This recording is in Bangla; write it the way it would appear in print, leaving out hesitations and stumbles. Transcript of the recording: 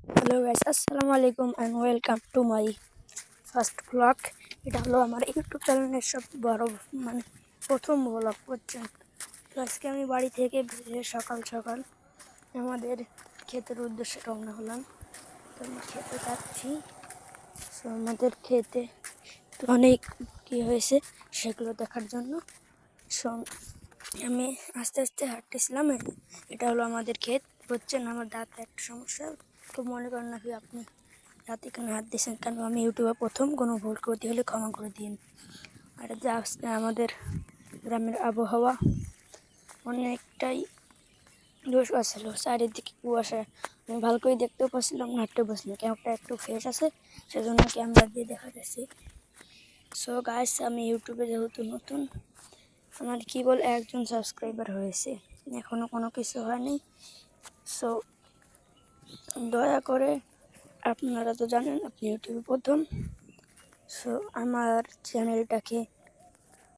হ্যালো গাইস, আসসালামু আলাইকুম and welcome to my first blog. এটা হলো আমার ইউটিউব চ্যানেলের সব বড় প্রথম ব্লগ করছেন। তো আজকে আমি বাড়ি থেকে বেরিয়ে সকাল সকাল আমাদের ক্ষেতের উদ্দেশ্যে রওনা হলাম। তো আমি খেতে যাচ্ছি। তো আমাদের খেতে তো অনেক কী হয়েছে সেগুলো দেখার জন্য। সো আমি আস্তে আস্তে হাঁটতেছিলাম। এটা হলো আমাদের ক্ষেত। হচ্ছেন আমার দাঁতে একটা সমস্যা, তো মনে করেন নাকি আপনি রাতে কেন হাত দিয়েছেন কেন, আমি ইউটিউবে প্রথম কোনো ভুল করতে হলে ক্ষমা করে দিন। আর যে আজকে আমাদের গ্রামের আবহাওয়া অনেকটাই কুয়াশা ছিল, চারিদিকে কুয়াশা। আমি ভালো করে দেখতেও পাচ্ছিলাম না, হাঁটতেও পাচ্ছিলাম। ক্যামেরাটা একটু ফ্রেশ আছে সেজন্য ক্যামেরা দিয়ে দেখা যাচ্ছে। সো গাইস, আমি ইউটিউবে যেহেতু নতুন, আমার কেবল একজন সাবস্ক্রাইবার হয়েছে, এখনও কোনো কিছু হয়নি। সো দয়া করে, আপনারা তো জানেন আপনি ইউটিউবে প্রথম, সো আমার চ্যানেলটাকে